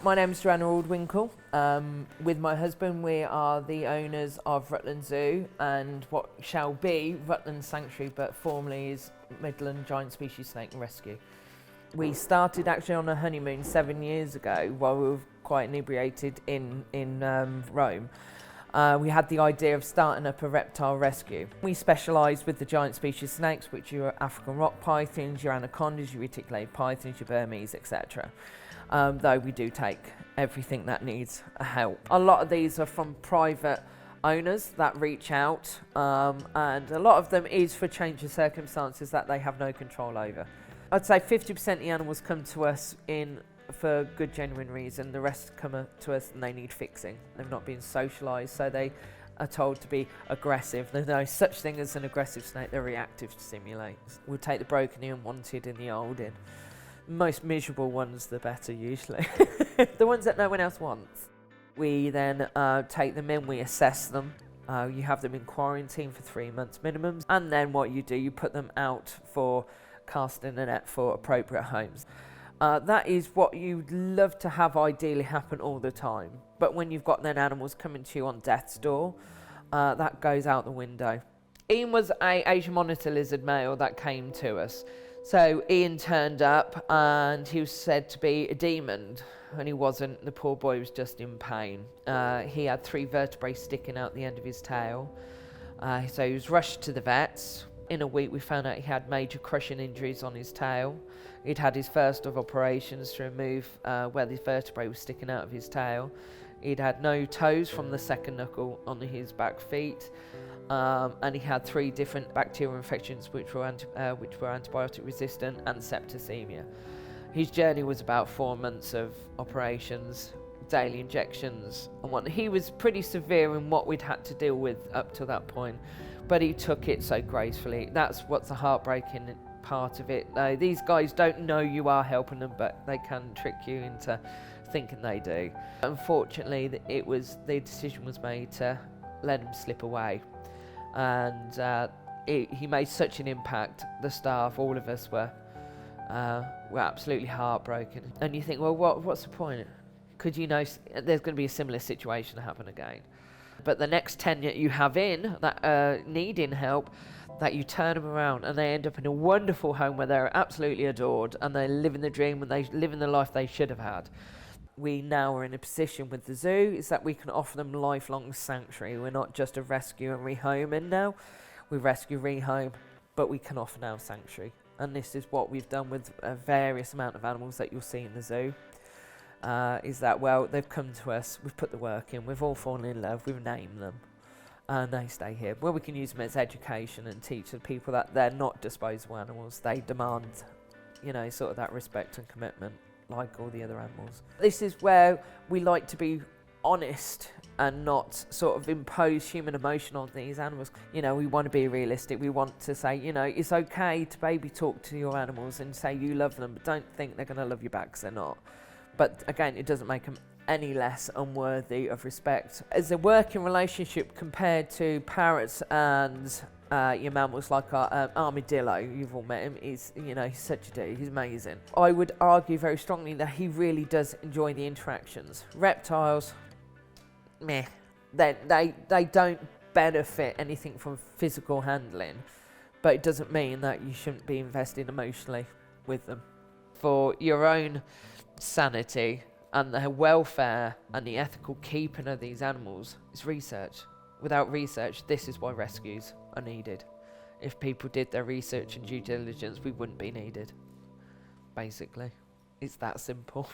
My name's Joanna Aldwinkle. With my husband, we are the owners of Rutland Zoo and what shall be Rutland Sanctuary, but formerly is Midland Giant Species Snake and Rescue. We started actually on a honeymoon 7 years ago while we were quite inebriated in Rome. We had the idea of starting up a reptile rescue. We specialise with the giant species snakes, which are your African rock pythons, your anacondas, your reticulated pythons, your Burmese, etc. Though we do take everything that needs help. A lot of these are from private owners that reach out, and a lot of them is for change of circumstances that they have no control over. I'd say 50% of the animals come to us for good genuine reason. The rest come to us and they need fixing. They've not been socialised, so they are told to be aggressive. There's no such thing as an aggressive snake, they're reactive to stimulates. We'll take the broken in, wanted in the old in. Most miserable ones, the better usually. The ones that no one else wants. We then take them in, we assess them. You have them in quarantine for 3 months minimum. And then what you do, you put them out for casting a net for appropriate homes. That is what you'd love to have ideally happen all the time. But when you've got then animals coming to you on death's door, that goes out the window. Ian was an Asian monitor lizard male that came to us. So Ian turned up and he was said to be a demon, and he wasn't. The poor boy was just in pain. He had 3 vertebrae sticking out the end of his tail. So he was rushed to the vets. In a week we found out he had major crushing injuries on his tail. He'd had his first of operations to remove where the vertebrae was sticking out of his tail. He'd had no toes from the second knuckle on his back feet. And he had 3 different bacterial infections which were antibiotic resistant and septicemia. His journey was about 4 months of operations, daily injections and whatnot. He was pretty severe in what we'd had to deal with up to that point, but he took it so gracefully. That's what's the heartbreaking part of it. These guys don't know you are helping them, but they can trick you into thinking they do. Unfortunately, the decision was made to let him slip away. And he made such an impact. The staff, all of us were absolutely heartbroken. And you think, well, what's the point? Could you know there's going to be a similar situation happen again? But the next 10 that you have in that are needing help, that you turn them around and they end up in a wonderful home where they're absolutely adored and they're living the dream and they live in the life they should have had. We now are in a position with the zoo is that we can offer them lifelong sanctuary. We're not just a rescue and rehoming now. We rescue, rehome, but we can offer now sanctuary. And this is what we've done with a various amount of animals that you'll see in the zoo. Is that, well, they've come to us, we've put the work in, we've all fallen in love, we've named them, and they stay here. Well, we can use them as education and teach the people that they're not disposable animals. They demand, sort of that respect and commitment like all the other animals. This is where we like to be honest and not sort of impose human emotion on these animals. We want to be realistic. We want to say, it's okay to baby talk to your animals and say you love them, but don't think they're going to love you back because they're not. But again, it doesn't make them any less unworthy of respect. As a working relationship compared to parrots and your mammals like our armadillo, you've all met him, he's such a dude, he's amazing. I would argue very strongly that he really does enjoy the interactions. Reptiles, meh. They don't benefit anything from physical handling, but it doesn't mean that you shouldn't be invested emotionally with them. For your own sanity and the welfare and the ethical keeping of these animals is research. Without research, this is why rescues are needed. If people did their research and due diligence, we wouldn't be needed. Basically, it's that simple.